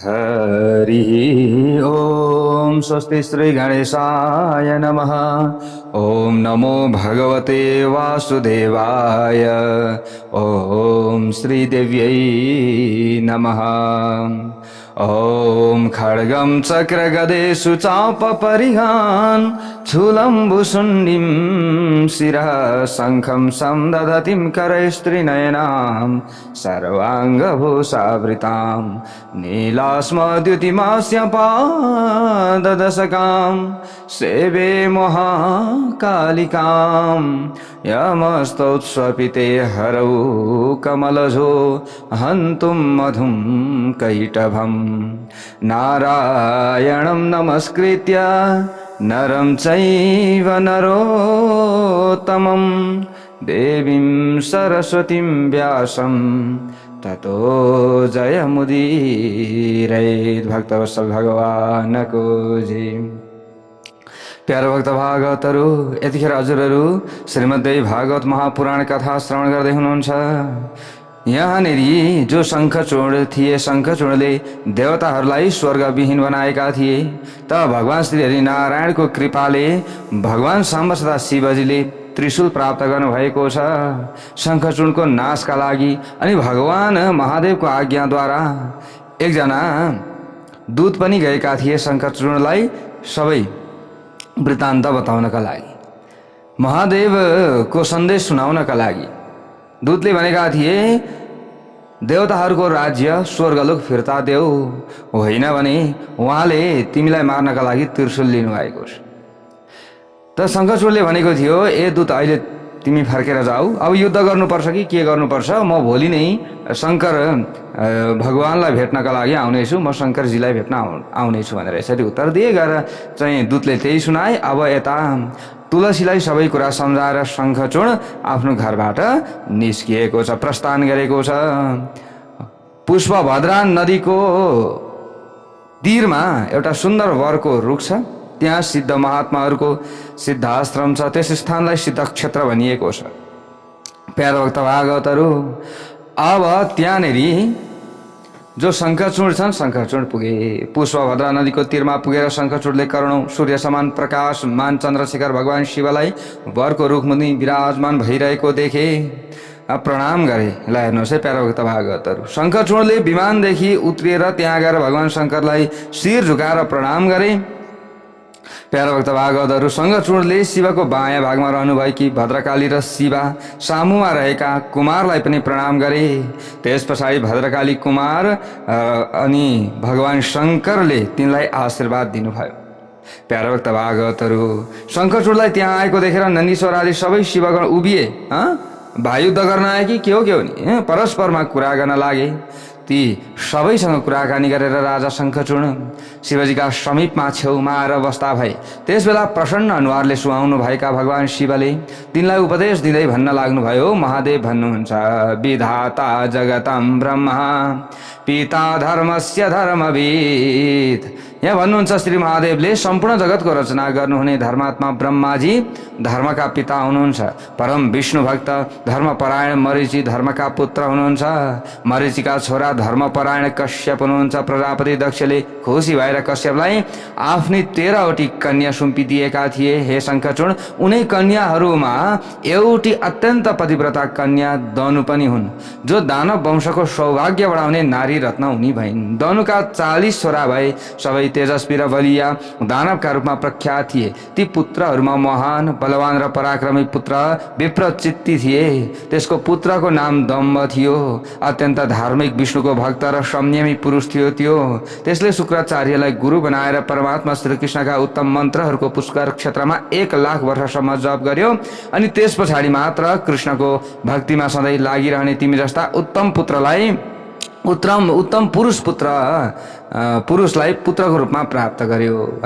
हरि ओम स्वस्ति श्री गणेशाय नमः। ओम नमो भगवते वासुदेवाय। ओम श्री देव्यै नमः। ओम खड्गं चक्रगदेषु चापपरिहान् स्थूलम्बुशुण्डिं शिरः शङ्खं संदधतिं करैस्त्रिनयनां सर्वाङ्गभूषावृतां नीलास्मद्युतिमास्यपाददशकां सेवे महाकालिकां यमस्तौत्स्वपिते हरौ कमलजो हन्तुं मधुं कैटभम् नारायणं नमस्कृत्य नरं चैव नरोत्तमं देवीं सरस्वतीं व्यासं ततो जयमुदीरयेत्। भक्तवत्सल भगवानको जय। प्यारो भक्त भागवतहरू, यतिखेर हजुरहरू श्रीमद्देवी भागवत महापुराण कथा श्रवण गर्दै हुनुहुन्छ। यहाँनेरि जो शङ्खचूर्ण थिए, शङ्खचूर्णले देवताहरूलाई स्वर्गविहीन बनाएका थिए। त भगवान श्री हरिनारायणको कृपाले भगवान साम्ब सदा शिवजीले त्रिशूल प्राप्त गर्नुभएको छ शङ्खचूर्णको नाशका लागि। अनि भगवान महादेवको आज्ञाद्वारा एकजना दूत पनि गएका थिए शङ्खचूर्णलाई सबै वृत्तान्त बताउनका लागि, महादेवको सन्देश सुनाउनका लागि। दूतले भनेका थिए देवताहरूको राज्य स्वर्गलोक फिर्ता देऊ, होइन भने उहाँले तिमीलाई मार्नका लागि त्रिशूल लिनुभएको छ। त शङ्खचूर्णले भनेको थियो, ए दूत अहिले तिमी फर्केर जाऊ, अब युद्ध गर्नुपर्छ कि के गर्नुपर्छ, म भोलि नै शङ्कर भगवानलाई भेट्नका लागि आउनेछु, म शङ्करजीलाई भेट्न आउनेछु भनेर यसरी उत्तर दिए। गएर चाहिँ दूतले त्यही सुनाए। अब यता तुलसीलाई सबै कुरा सम्झाएर शङ्खचूर्ण आफ्नो घरबाट निस्किएको छ, प्रस्थान गरेको छ। पुष्पभद्रा नदीको तीरमा एउटा सुन्दर वरको रुख छ, त्यहाँ सिद्ध महात्माहरूको सिद्धाश्रम छ, त्यस स्थानलाई सिद्ध क्षेत्र भनिएको छ। प्यारो भक्त भागवतहरू, अब त्यहाँनेरि जो शङ्खचूर्ण छन्, शङ्खचूर्ण पुगे। पुष्पभद्रा नदीको तीरमा पुगेर शङ्खचूर्णले करोडौं सूर्य समान प्रकाशमान चन्द्रशेखर भगवान शिवलाई वरको रुखमुनि विराजमान भइरहेको देखे, प्रणाम गरे। ल हेर्नुहोस् है प्यारो भक्त भागवतहरू, शङ्खचूर्णले विमानदेखि उत्रिएर त्यहाँ गएर भगवान शङ्करलाई शिर झुकाएर प्रणाम गरे। प्यारो भक्त भागवतहरू, शङ्खचूर्णले शिवको बायाँ भागमा रहनुभएकी भद्रकाली र शिवा सामुमा रहेका कुमारलाई पनि प्रणाम गरे। त्यस पछाडि भद्रकाली कुमार अनि भगवान शङ्करले तिनलाई आशीर्वाद दिनुभयो। प्यारो भक्त भागवतहरू, शङ्खचूर्णलाई त्यहाँ आएको देखेर नन्दीश्वर आदि सबै शिवगण उभिए। भाइ युद्ध गर्न आए कि के हो नि, परस्परमा कुरा गर्न लागे। ती सबैसँग कुराकानी गरेर राजा शङ्खचूर्ण शिवजीका समीपमा छेउमा आएर बस्दा भए। त्यसबेला प्रसन्न अनुहारले सुहाउनु भएका भगवान शिवले तिनलाई उपदेश दिँदै भन्न लाग्नुभयो, महादेव भन्नुहुन्छ, विधाता जगतं ब्रह्मा पिता धर्मस्य धर्मविद। यहाँ भन्नुहुन्छ श्री महादेवले सम्पूर्ण जगतको रचना गर्नुहुने धर्मात्मा ब्रह्माजी धर्मका पिता हुनुहुन्छ। परम विष्णु भक्त धर्मपरायण मरीचि धर्मका पुत्र हुनुहुन्छ। मरीचिका छोरा धर्मपरायण कश्यप हुनुहुन्छ। प्रजापति दक्षले खुसी भएर कश्यपलाई आफ्नी 13वटी कन्या सुम्पिदिएका थिए। हे शङ्खचूर्ण, उनै कन्याहरूमा एउटी अत्यन्त पतिव्रता कन्या दनु पनि हुन्, जो दानव वंशको सौभाग्य बढाउने नारी रत्न उनी भइन्। दनुका 40 छोरा भए, सबै तेजस्वी र बलिया दानवका रूपमा प्रख्यात थिए। ती पुत्रहरूमा महान बलवान र पराक्रमी पुत्र विप्रचित्ति थिए। त्यसको पुत्रको नाम दम्भ थियो। अत्यन्त धार्मिक विष्णुको भक्त र संयमी पुरुष थियो त्यो। त्यसले शुक्राचार्यलाई गुरु बनाएर परमात्मा श्रीकृष्णका उत्तम मन्त्रहरूको पुष्कर क्षेत्रमा 1 लाख वर्षसम्म जप गर्यो। अनि त्यस पछाडि मात्र कृष्णको भक्तिमा सधैँ लागिरहने तिमी जस्ता उत्तम पुरुषलाई पुत्रको रूपमा प्राप्त गर्यो।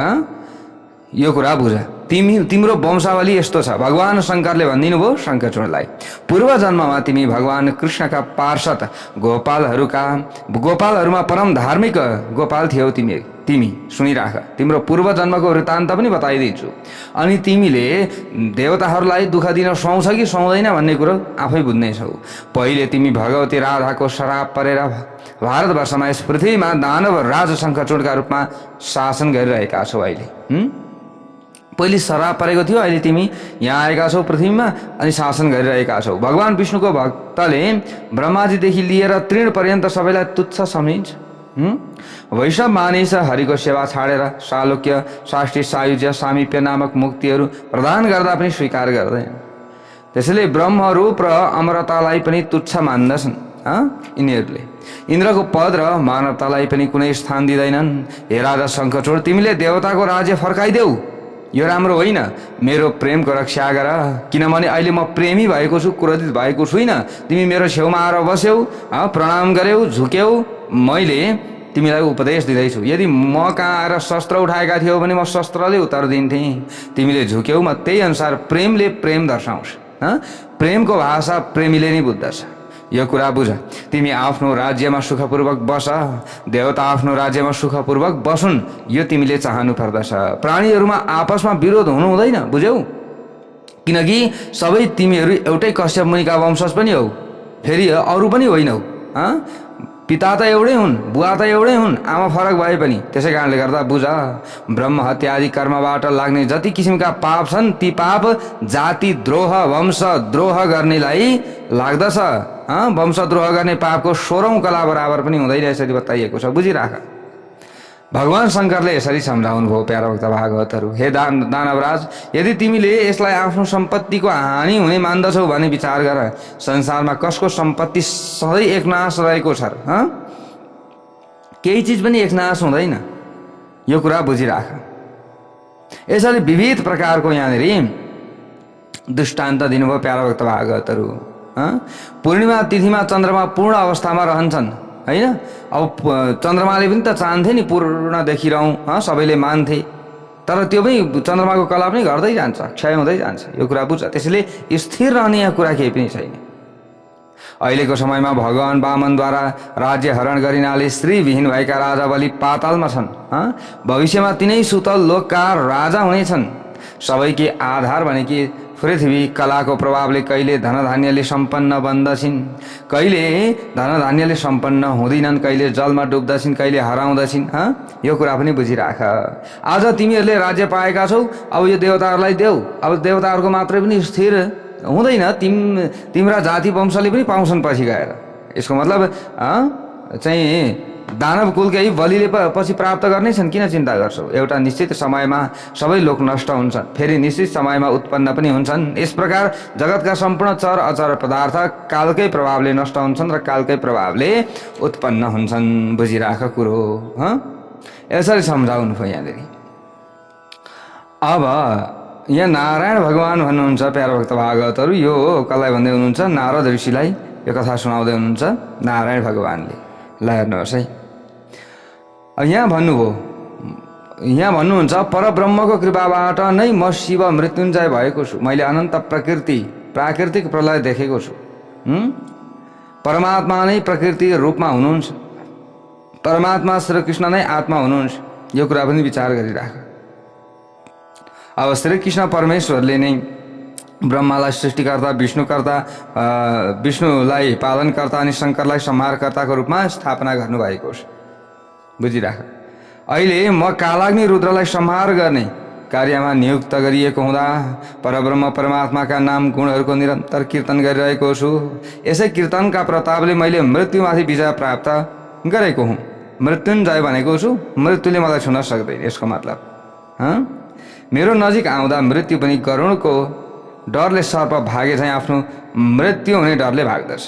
यो कुरा बुझ, तिम्रो वंशावली यस्तो छ। भगवान शङ्करले भनिदिनु भयो शङ्खचूर्णलाई, पूर्व जन्ममा तिमी भगवान कृष्णका पार्षद गोपालहरूमा परम धार्मिक गोपाल थियौ तिमी। तिमी सुनिराख, तिम्रो पूर्व जन्मको वृत्तान्त पनि बताइदिन्छु। अनि तिमीले देवताहरूलाई दुःख दिन सुहाउँछ कि सुहाउँदैन भन्ने कुरो आफै बुझ्नेछौ। पहिले तिमी भगवती राधाको श्राप परेर भारतवर्षमा यस पृथ्वीमा दानव राज शङ्खचूडका रूपमा शासन गरिरहेका छौ। अहिले पहिले श्राप परेको थियो, अहिले तिमी यहाँ आएका छौ पृथ्वीमा अनि शासन गरिरहेका छौ। भगवान विष्णुको भक्तले ब्रह्माजीदेखि लिएर तृण पर्यन्त सबैलाई तुच्छ सम्झिन्छ। वैष्णव मानिस हरिको सेवा छाडेर सालोक्य, साष्टी, सायुज्य, सामिप्य नामक मुक्तिहरू प्रदान गर्दा पनि स्वीकार गर्दैन। त्यसैले ब्रह्मरूप र अमरतालाई पनि तुच्छ मान्दछन् यिनीहरूले। इन्द्रको पद र मानवतालाई पनि कुनै स्थान दिँदैनन्। हे राजा शङ्खचूड, तिमीले देवताको राज्य फर्काइदेऊ, यो राम्रो होइन। मेरो प्रेमको रक्षा गर, किनभने अहिले म प्रेमी भएको छु, क्रोधित भएको छुइनँ। तिमी मेरो छेउमा आएर बस्यौ, प्रणाम गर्यौ, झुक्यौ, मैले तिमीलाई उपदेश दिँदैछु। यदि म कहाँ आएर शस्त्र उठाएका थियौ भने म शस्त्रले उत्तर दिन्थेँ। तिमीले झुक्यौ, म त्यही अनुसार प्रेमले प्रेम दर्शाउँछ। प्रेमको भाषा प्रेमीले नै बुझ्दछ। यो कुरा बुझ, तिमी आफ्नो राज्यमा सुखपूर्वक बस, देवता आफ्नो राज्यमा सुखपूर्वक बसुन्, यो तिमीले चाहनु पर्दछ। प्राणीहरूमा आपसमा विरोध हुनु हुँदैन, बुझ्यौ? किनकि सबै तिमीहरू एउटै कश्यप मुनिका वंशज पनि हौ, फेरि अरू पनि होइनौ। पिता त एउटै हुन्, बुवा त एउटै हुन्, आमा फरक भए पनि। त्यसै कारणले गर्दा बुझ, ब्रह्म हत्या आदि कर्मबाट लाग्ने जति किसिमका पाप छन्, ती पाप जाति द्रोह, वंश द्रोह गर्नेलाई लाग्दछ। वंशद्रोह गर्ने पापको 16औं कला बराबर पनि हुँदैन, यसरी बताइएको छ, बुझिराख। भगवान शङ्करले यसरी सम्झाउनु भयो प्यारा भक्त भागवतहरू। हे दानवराज, यदि तिमीले यसलाई आफ्नो सम्पत्तिको हानि हुने मान्दछौ भने विचार गर। संसारमा कसको सम्पत्ति सधैँ एकनाश रहेको छ र? केही चिज पनि एकनाश हुँदैन, यो कुरा बुझिराख। यसरी विविध प्रकारको यहाँनिर दृष्टान्त दिनुभयो प्यारा भक्त भागवतहरू। पूर्णिमा तिथिमा चन्द्रमा पूर्ण अवस्थामा रहन्छन्, होइन? अब चन्द्रमाले पनि त चाहन्थे नि पूर्ण देखिरहँ, सबैले मान्थे, तर त्यो पनि चन्द्रमाको कला पनि घट्दै जान्छ, क्षय हुँदै जान्छ। यो कुरा बुझ्छ। त्यसैले स्थिर रहने यहाँ कुरा केही पनि छैन। अहिलेको समयमा भगवान वामनद्वारा राज्य हरण गरिनाले श्रीविहीन भएका राजा बलि पातालमा छन्। भविष्यमा तिनै सुतल लोकका राजा हुनेछन्। सबैकी आधार भनेकी पृथ्वी कलाको प्रभावले कहिले धनधान्यले सम्पन्न बन्दछिन्, कहिले धनधान्यले सम्पन्न हुँदैनन्, कहिले जलमा डुब्दछिन्, कहिले हराउँदछिन्। यो कुरा पनि बुझिराख। आज तिमीहरूले राज्य पाएका छौ, अब यो देवताहरूलाई देऊ। अब देवताहरूको मात्रै पनि स्थिर हुँदैन, तिम्रा जाति वंशले पनि पाउँछन् पछि गएर। यसको मतलब चाहिँ दानव कुलकै बलिले पछि प्राप्त गर्नेछन्, किन चिन्ता गर्छौ? एउटा निश्चित समयमा सबै लोक नष्ट हुन्छन्, फेरि निश्चित समयमा उत्पन्न पनि हुन्छन्। यस प्रकार जगतका सम्पूर्ण चर अचर पदार्थ कालकै प्रभावले नष्ट हुन्छन् र कालकै प्रभावले उत्पन्न हुन्छन्। बुझिराख कुरो। यसरी सम्झाउनु भयो यहाँनिर। अब यहाँ नारायण भगवान भन्नुहुन्छ प्यारा भक्त भागवतहरू। यो कसलाई भन्दै हुनुहुन्छ? नारद ऋषिलाई यो कथा सुनाउँदै हुनुहुन्छ नारायण भगवानले। ल हेर्नुहोस् है, यहाँ भन्नुभयो, यहाँ भन्नुहुन्छ परब्रह्मको कृपाबाट नै म शिव मृत्युञ्जय भएको छु। मैले अनन्त प्राकृतिक प्रलय देखेको छु। परमात्मा नै प्रकृति रूपमा हुनुहुन्छ, परमात्मा श्रीकृष्ण नै आत्मा हुनुहुन्छ। यो कुरा पनि विचार गरिराख। अब श्रीकृष्ण परमेश्वरले नै ब्रह्मालाई सृष्टिकर्ता, विष्णुलाई पालनकर्ता अनि शङ्करलाई संहारकर्ताको रूपमा स्थापना गर्नुभएको छ। बुझिराख। अहिले म कालाग्नि रुद्रलाई संहार गर्ने कार्यमा नियुक्त गरिएको हुँदा परब्रह्म परमात्माका नाम गुणहरूको निरन्तर कीर्तन गरिरहेको छु। यसै कीर्तनका प्रतापले मैले मृत्युमाथि विजय प्राप्त गरेको हुँ। मृत्युञ्जय भनेको छु, मृत्युले मलाई छुन सक्दैन। यसको मतलब मेरो नजिक आउँदा मृत्यु पनि गरुडको डरले सर्प भागे चाहिँ आफ्नो मृत्यु हुने डरले भाग्दछ।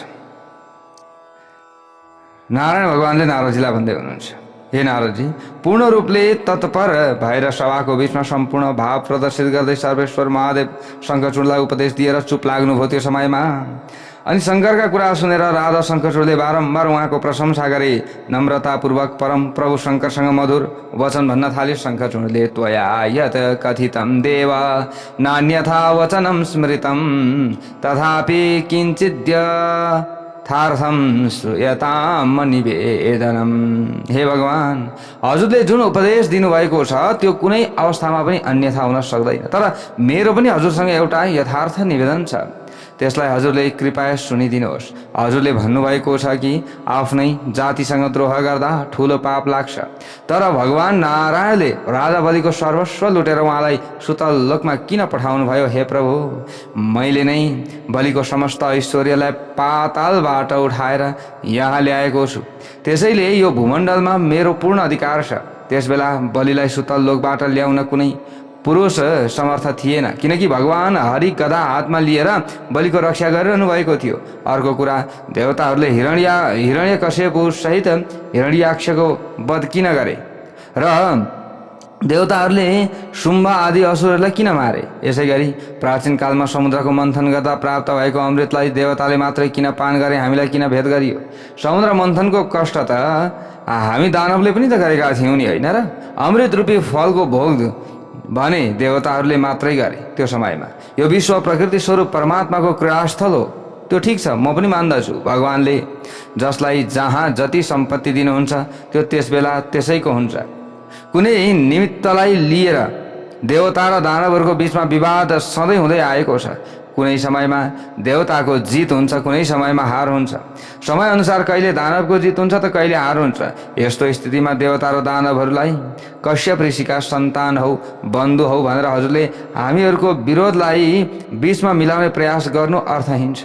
नारायण भगवानले नारदजीलाई भन्दै हुनुहुन्छ, हे नारदजी, पूर्ण रूपले तत्पर भएर सभाको बीचमा सम्पूर्ण भाव प्रदर्शित गर्दै सर्वेश्वर महादेव शङ्खचूडलाई उपदेश दिएर चुप लाग्नुभयो। त्यो समयमा अनि शङ्करका कुरा सुनेर राजा शङ्खचूडले बारम्बार उहाँको प्रशंसा गरे। नम्रतापूर्वक परम प्रभु शङ्करसँग मधुर वचन भन्न थाले। शङ्खचूडले त्वया यत् कथितं देव नान्यथा वचनं स्मृतं तथापि किञ्चिद्य थार्थम श्रूयताम निवेदनम। हे भगवान, हजुरले जुन उपदेश दिनुभएको छ त्यो कुनै अवस्थामा पनि अन्यथा हुन सक्दैन, तर मेरो पनि हजुरसँग एउटा यथार्थ निवेदन छ, त्यसलाई हजुरले कृपया सुनिदिनुहोस्। हजुरले भन्नुभएको छ कि आफ्नै जातिसँग द्रोह गर्दा ठुलो पाप लाग्छ, तर भगवान नारायणले राजा बलिको सर्वस्व लुटेर उहाँलाई सुतल लोकमा किन पठाउनु भयो? हे प्रभु, मैले नै बलिको समस्त ऐश्वर्यलाई पातालबाट उठाएर यहाँ ल्याएको छु, त्यसैले यो भूमण्डलमा मेरो पूर्ण अधिकार छ। त्यसबेला बलिलाई सुतल लोकबाट ल्याउन कुनै पुरुष समर्थ थिएन, किनकि भगवान हरि गदा हातमा लिएर बलिको रक्षा गरिरहनु भएको थियो। अर्को कुरा, देवताहरूले हिरण्यकश्यप सहित हिरण्याक्षको वध किन गरे र देवताहरूले शुम्भ आदि असुरहरूलाई किन मारे? यसै गरी प्राचीन कालमा समुद्रको मन्थन गर्दा प्राप्त भएको अमृतलाई देवताले मात्रै किन पान गरे, हामीलाई किन भेद गरियो? समुद्र मन्थनको कष्ट त हामी दानवले पनि त गरेका थियौँ नि, होइन र? अमृत रूपी फलको भोग भने देवताहरूले मात्रै गरे। त्यो समयमा यो विश्व प्रकृति स्वरूप परमात्माको क्रीडास्थल हो, त्यो ठिक छ, म पनि मान्दछु। भगवानले जसलाई जहाँ जति सम्पत्ति दिनुहुन्छ त्यो त्यसबेला त्यसैको हुन्छ। कुनै निमित्तलाई लिएर देवता र दानवहरूको बिचमा विवाद सधैँ हुँदै आएको छ। कुनै समयमा देवताको जित हुन्छ, कुनै समयमा हार हुन्छ। समयअनुसार कहिले दानवको जित हुन्छ त कहिले हार हुन्छ। यस्तो स्थितिमा देवता र दानवहरूलाई कश्यप ऋषिका सन्तान हौ, बन्धु हौ भनेर हजुरले हामीहरूको विरोधलाई बिचमा मिलाउने प्रयास गर्नु अर्थहीन छ।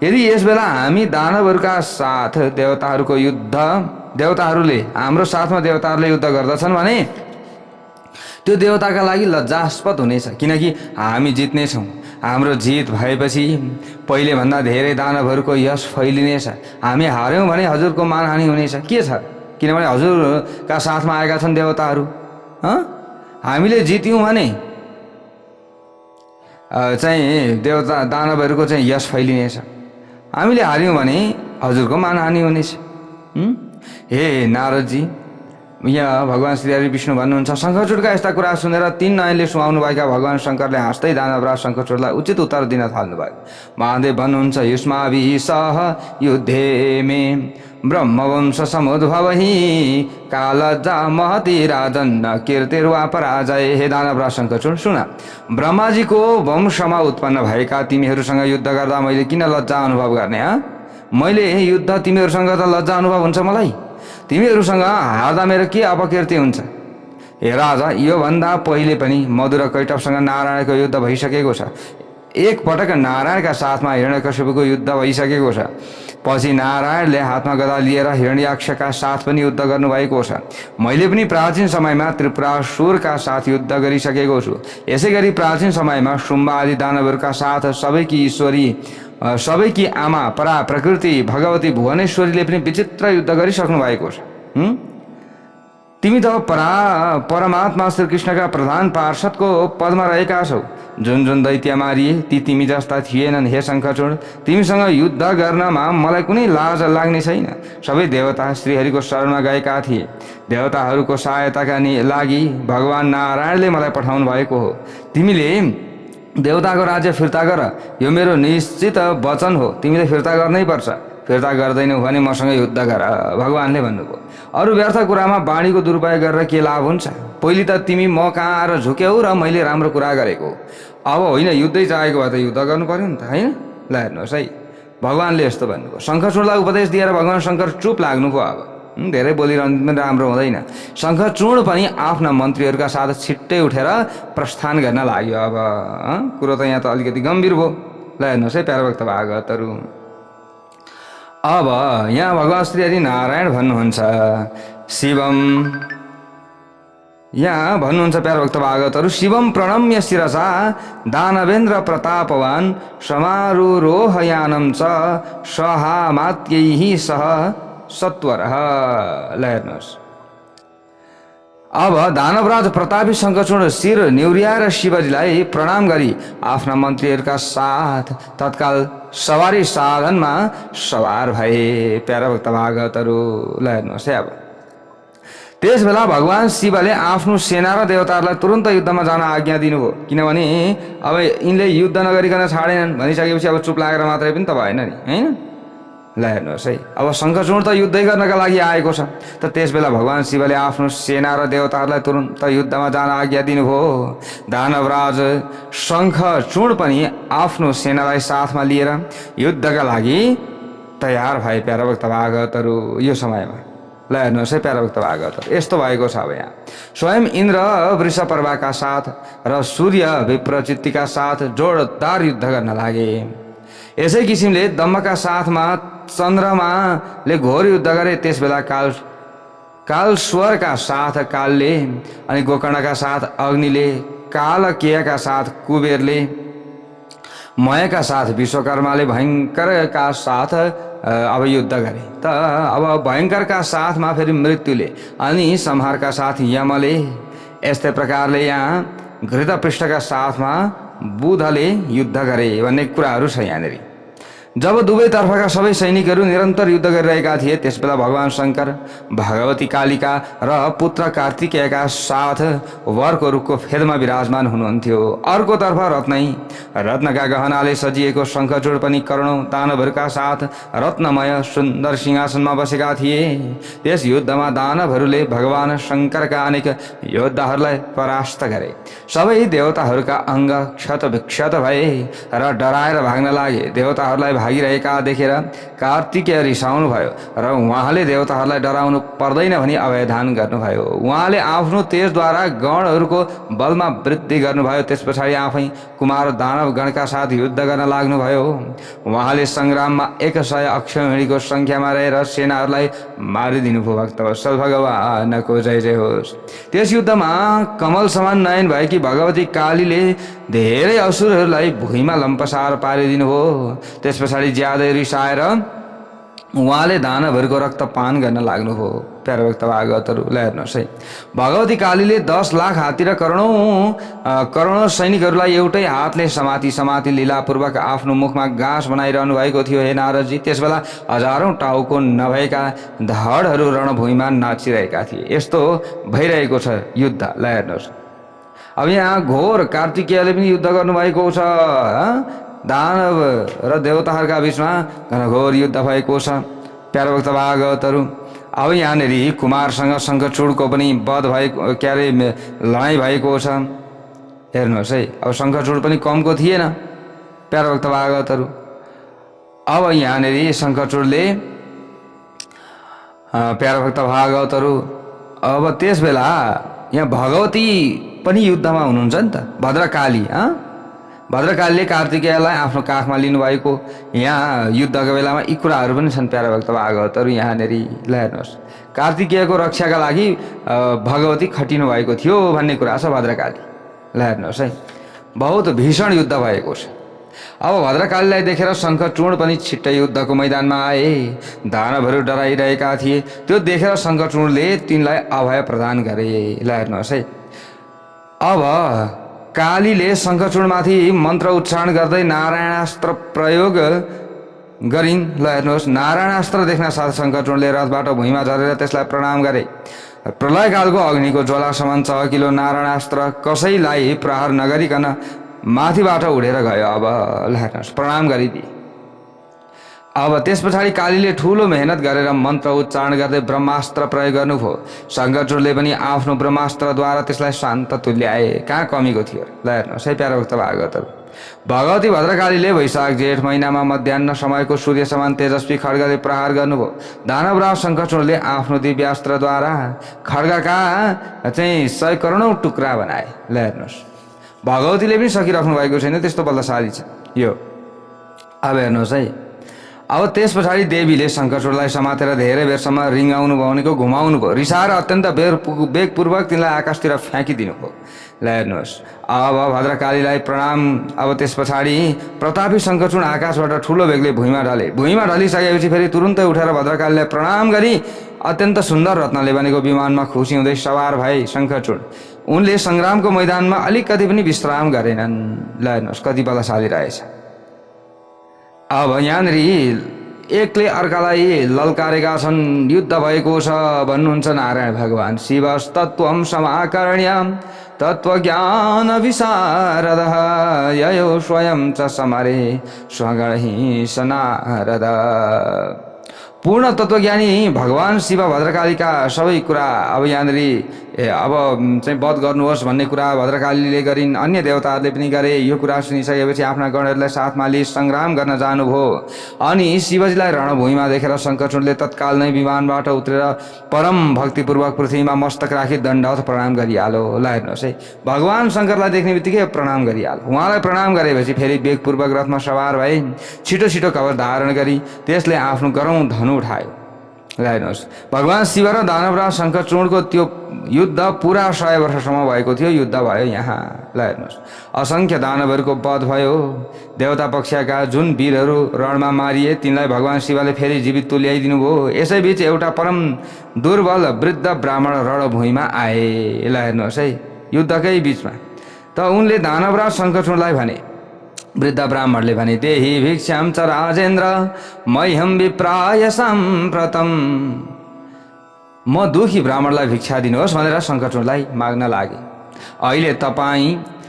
यदि यसबेला हामी दानवहरूका साथ देवताहरूले हाम्रो साथमा देवताहरूले युद्ध गर्दछन् भने त्यो देवताका लागि लज्जास्पद हुनेछ, किनकि हामी जित्नेछौँ। हाम्रो जित भएपछि पहिले भन्दा धेरै दानवहरूको यश फैलिनेछ। हामी हार्यौँ भने हजुरको मानहानि हुनेछ। के छ, किनभने हजुरका साथमा आएका छन् देवताहरू। हामीले जित्यौँ भने चाहिँ दानवहरूको चाहिँ यश फैलिनेछ, हामीले हार्यौँ भने हजुरको मानहानि हुनेछ। हे नारदजी, यहाँ भगवान श्री हरि विष्णु भन्नुहुन्छ, शङ्खचूडका यस्ता कुरा सुनेर 3 नयनले सुहाउनु भएका भगवान शङ्करले हाँस्दै दानवराज शङ्खचूडलाई उचित उत्तर दिन थाल्नुभयो। महादेव भन्नुहुन्छ, युष्माभिः सह युद्धे मे ब्रह्मवंश समुद्भवहि कालजा महति राजन्न कीर्तिर्वा पराजय। हे दानवराज शङ्खचूड, सुन, ब्रह्माजीको वंशमा उत्पन्न भएका तिमीहरूसँग युद्ध गर्दा मैले किन लज्जा अनुभव गर्ने? मैले युद्ध तिमीहरूसँग त लज्जा अनुभव हुन्छ मलाई? तिमीहरूसँग हार्दा मेरो के अपकीर्ति हुन्छ? हे राजा, योभन्दा पहिले पनि मधु र कैटवसँग नारायणको युद्ध भइसकेको छ। एक पटक नारायणका साथमा हिरण्यकश्यपको युद्ध भइसकेको छ। पछि नारायणले हातमा गदा लिएर हिरण्याक्षका साथ पनि युद्ध गर्नुभएको छ। मैले पनि प्राचीन समयमा त्रिपुरासुरका साथ युद्ध गरिसकेको छु। यसै गरी प्राचीन समयमा शुम्भ आदि दानवहरूका साथ सबैकी ईश्वरी, सबैकी आमा परा प्रकृति भगवती भुवनेश्वरीले पनि विचित्र युद्ध गरिसक्नु भएको छ। तिमी त परमात्मा श्रीकृष्णका प्रधान पार्षदको पदमा रहेका छौ। जुन जुन दैत्य मारिए ती तिमी जस्ता थिएनन्। हे शङ्खचूड, तिमीसँग युद्ध गर्नमा मलाई कुनै लाज लाग्ने छैन। सबै देवता श्रीहरिको शरणमा गएका थिए। देवताहरूको सहायताका लागि भगवान नारायणले मलाई पठाउनु भएको हो। तिमीले देवताको राज्य फिर्ता गर, यो मेरो निश्चित वचन हो। तिमीले फिर्ता गर्नै पर्छ। फिर्ता गर्दैनौ भने मसँग युद्ध गर, भगवानले भन्नुभयो। अरू व्यर्थ कुरामा बाणीको दुरुपयोग गरेर के लाभ हुन्छ? पहिले त तिमी म कहाँ आएर झुक्यौ र मैले राम्रो कुरा गरेको। अब होइन, युद्धै चाहेको भए त युद्ध गर्नु पर्यो नि त, होइन? ल हेर्नुहोस् है, भगवानले यस्तो भन्नुभयो। शङ्खचूडलाई उपदेश दिएर भगवान शङ्कर चुप लाग्नुभयो। अब धेरै बोलिरहनु पनि राम्रो हुँदैन। शङ्खचूड पनि आफ्ना मन्त्रीहरूका साथ छिट्टै उठेर प्रस्थान गर्न लाग्यो। अब कुरो त यहाँ त अलिकति गम्भीर भयो। ल हेर्नुहोस् है प्यारा भक्त भागवतहरू, अब यहाँ भगवान श्री हरि नारायण भन्नुहुन्छ, शिवम, यहाँ भन्नुहुन्छ प्यारा भक्त भागवतहरू, शिवम प्रणम्य शिरसा दानवेन्द्र प्रतापवान समारोहयानम च सहामात्यैः सह सत्वरः। ल हेर्नुहोस्, अब दानवराज प्रतापी शङ्खचूड शिर निहुर्याएर शिवजीलाई प्रणाम गरी आफ्ना मन्त्रीहरूका साथ तत्काल सवारी साधनमा सवार भए। प्यारा भक्त भागवतहरू, ल हेर्नुहोस् है, अब त्यसबेला भगवान शिवले आफ्नो सेना र देवताहरूलाई तुरन्त युद्धमा जान आज्ञा दिनुभयो। किनभने अब यिनले युद्ध नगरिकन छाडेनन् भनिसकेपछि अब चुप लागेर मात्रै पनि त भएन नि, होइन? ल हेर्नुहोस् है, अब शङ्खचूर्ण त युद्धै गर्नका लागि आएको छ। त त्यस बेला भगवान् शिवले आफ्नो सेना र देवताहरूलाई तुरुन्त युद्धमा जान आज्ञा दिनुभयो। दानवराज शङ्खचूर्ण पनि आफ्नो सेनालाई साथमा लिएर युद्धका लागि तयार भए। प्यारा भक्त भागवतहरू यो समयमा ल हेर्नुहोस् है, प्यारा भक्त भागवतहरू यस्तो भएको छ। अब यहाँ स्वयं इन्द्र वृषपर्वाका साथ र सूर्य विप्रचित्तिका साथ जोरदार युद्ध गर्न लागे। यसै किसिमले दम्मका साथमा चन्द्रमाले घोर युद्ध गरे। त्यस बेला कालस्वरका साथ कालले, अनि गोकर्णका साथ अग्निले, कालकेयका साथ कुबेरले, मयका साथ विश्वकर्माले, भयङ्करका साथ अब युद्ध गरे। त अब भयङ्करका साथमा फेरि मृत्युले, अनि संहारका साथ यमले, यस्तै प्रकारले यहाँ घृतपृष्ठका साथमा बुधले युद्ध गरे भन्ने कुराहरू छ यहाँनिर। जब दुवैतर्फका सबै सैनिकहरू निरन्तर युद्ध गरिरहेका थिए, त्यसबेला भगवान् शङ्कर भगवती कालिका र पुत्र कार्तिकेयका साथ वरको रुखको फेदमा विराजमान हुनुहुन्थ्यो। अर्कोतर्फ रत्नका गहनाले सजिएको शङ्खचूर्ण पनि करोडौं दानवहरूका साथ रत्नमय सुन्दर सिंहासनमा बसेका थिए। त्यस युद्धमा दानवहरूले भगवान् शङ्करका अनेक योद्धाहरूलाई परास्त गरे। सबै देवताहरूका अङ्ग क्षत विक्षत भए र डराएर भाग्न लागे। देवताहरूलाई भागिरहेका देखेर कार्तिकेय रिसाउनु भयो र उहाँले देवताहरूलाई डराउनु पर्दैन भनी अभयदान गर्नुभयो। उहाँले आफ्नो तेजद्वारा गणहरूको बलमा वृद्धि गर्नुभयो। त्यस पछाडि आफै कुमार दानव गणका साथ युद्ध गर्न लाग्नुभयो। उहाँले सङ्ग्राममा 100 अक्षौहिणीको सङ्ख्यामा रहेर सेनाहरूलाई मारिदिनुभयो। भक्तवत्सल भगवानको जय जय होस्। त्यस युद्धमा कमल समान नयन भएकी भगवती कालीले धेरै असुरहरूलाई भुइँमा लम्पसार पारिदिनुभयो। त्यस पछाडि ज्यादै रिसाएर उहाँले दानवहरूको रक्तपान गर्न लाग्नुभयो। प्यारा भक्त भागवतहरू ल हेर्नुहोस् है, भगवती कालीले 10 लाख हात्ती र करोडौं सैनिकहरूलाई एउटै हातले समाती लीलापूर्वक आफ्नो मुखमा घाँस बनाइरहनु भएको थियो। हे नारदजी, त्यसबेला हजारौं टाउको नभएका धडहरू रणभूमिमा नाचिरहेका थिए। यस्तो भइरहेको छ युद्ध। ल हेर्नुहोस्, अब यहाँ घोर कार्तिकेयले पनि युद्ध गर्नुभएको छ। दानव र देवताहरूका बिचमा घनघोर युद्ध भएको छ। प्यारा भक्त भागवतहरू, अब यहाँनिर कुमारसँग शङ्खचूडको पनि वध भएको लडाइँ भएको छ। हेर्नुहोस् है, अब शङ्खचूड पनि कमको थिएन। प्यारा भक्त भागवतहरू, अब यहाँनिर शङ्खचूडले प्यारा भक्त भागवतहरू, अब त्यस बेला यहाँ भगवती पनि युद्धमा हुनुहुन्छ नि त। भद्रकालीले कार्तिकेयलाई आफ्नो काखमा लिनुभएको यहाँ युद्धको बेलामा यी कुराहरू पनि छन्। प्यारा भक्त भागवतहरू, यहाँनिर ल हेर्नुहोस्, कार्तिकेयको रक्षाका लागि भगवती खटिनु भएको थियो भन्ने कुरा छ भद्रकाली। ल हेर्नुहोस् है, बहुत भीषण युद्ध भएको छ। अब भद्रकालीलाई देखेर शङ्खचूर्ण पनि छिट्टै युद्धको मैदानमा आए। दानवहरू डराइरहेका थिए। त्यो देखेर शङ्खचूर्णले तिनलाई अभय प्रदान गरे। ल हेर्नुहोस् है, अब कालीले शङ्खचूर्णमाथि मन्त्र उच्चारण गर्दै नारायणास्त्र प्रयोग गरिन्। ल हेर्नुहोस्, नारायणास्त्र देख्न साथ शङ्खचूर्णले रथबाट भुइँमा झरेर त्यसलाई प्रणाम गरे। प्रलयकालको अग्निको ज्वाला समान चहकिलो नारायणास्त्र कसैलाई प्रहार नगरिकन माथिबाट उडेर गयो। अब ल हेर्नुहोस्, प्रणाम गरिदिए। अब त्यस पछाडि कालीले ठुलो मेहनत गरेर मन्त्र उच्चारण गर्दै ब्रह्मास्त्र प्रयोग गर्नुभयो। शङ्खचूडले पनि आफ्नो ब्रह्मास्त्रद्वारा त्यसलाई शान्त तुल्याए। कहाँ कमीको थियो। ल हेर्नुहोस् है प्यारा भक्त भागवतहरू, भगवती भद्रकालीले वैशाख जेठ महिनामा मध्याह्न समयको सूर्य समान तेजस्वी खड्गले प्रहार गर्नुभयो। दानवराज शङ्खचूडले आफ्नो दिव्यास्त्रद्वारा खड्गका चाहिँ 100 करोडौं टुक्रा बनाए। ल हेर्नुहोस्, भगवतीले पनि सकिराख्नु भएको छैन, त्यस्तो बलशाली छ यो। अब हेर्नुहोस् है, अब त्यस पछाडि देवीले शङ्खचूडलाई समातेर धेरै बेरसम्म रिङ्गाउनु भयो, भनेको घुमाउनु भयो। रिसाएर अत्यन्त वेगपूर्वक तिनलाई आकाशतिर फ्याँकिदिनु भयो। ल हेर्नुहोस्, अब भद्रकालीलाई प्रणाम। अब त्यस पछाडि प्रतापी शङ्खचूड आकाशबाट ठुलो बेगले भुइँमा ढले। भुइँमा ढलिसकेपछि फेरि तुरुन्तै उठेर भद्रकालीलाई प्रणाम गरी अत्यन्त सुन्दर रत्नले बनेको विमानमा खुसी हुँदै सवार भए शङ्खचूड। उनले सङ्ग्रामको मैदानमा अलिकति पनि विश्राम गरेनन्। ल हेर्नुहोस्, कति बलशाली रहेछ। अब यहाँनिर एकले अर्कालाई ललकारेका छन्। युद्ध भएको छ भन्नुहुन्छ नारायण भगवान। शिवस्तत्त्वं समाकर्ण्यं तत्त्वज्ञान विशारदः ययो स्वयं च समरे स्वगणैः स नारद। पूर्ण तत्त्वज्ञानी भगवान शिव भद्रकालीका सबै कुरा अब यहाँनिर अब चाहिँ वध गर्नुहोस् भन्ने कुरा भद्रकालीले गरिन्, अन्य देवताहरूले पनि गरे। यो कुरा सुनिसकेपछि आफ्ना गणहरूलाई साथमा लिई सङ्ग्राम गर्न जानुभयो। अनि शिवजीलाई रणभूमिमा देखेर शङ्करचूडले तत्काल नै विमानबाट उत्रेर परम भक्तिपूर्वक पृथ्वीमा मस्तक राखी दण्डवत प्रणाम गरिहाल्यो। ल हेर्नुहोस् है, भगवान शङ्करलाई देख्ने बित्तिकै प्रणाम गरिहाल्यो। उहाँलाई प्रणाम गरेपछि फेरि वेगपूर्वक रथमा सवार भए, छिटो छिटो कवच धारण गरी त्यसले आफ्नो गरौँ धनु उठायो। ल हेर्नुहोस्, भगवान शिव र दानवराज शङ्करचूडको त्यो युद्ध पुरा 100 वर्षसम्म भएको थियो। युद्ध भयो यहाँ। ल हेर्नुहोस्, असङ्ख्य दानवहरूको वध भयो। देवता पक्षका जुन वीरहरू रणमा मारिए तिनलाई भगवान शिवले फेरि जीवित तुल्याइदिनु भयो। यसैबीच एउटा परम दुर्बल वृद्ध ब्राह्मण रणभूमिमा आए। ल हेर्नुहोस् है, युद्धकै बिचमा त उनले दानवराज शङ्करचूडलाई भने, वृद्ध ब्राह्मणले भने, देहि भिक्षाम च राजेन्द्र मह्यम विप्राय साम्प्रतम। म दुखी ब्राह्मणलाई भिक्षा दिनुहोस् भनेर शङ्करचूडलाई माग्न लागे। अहिले तपाईँ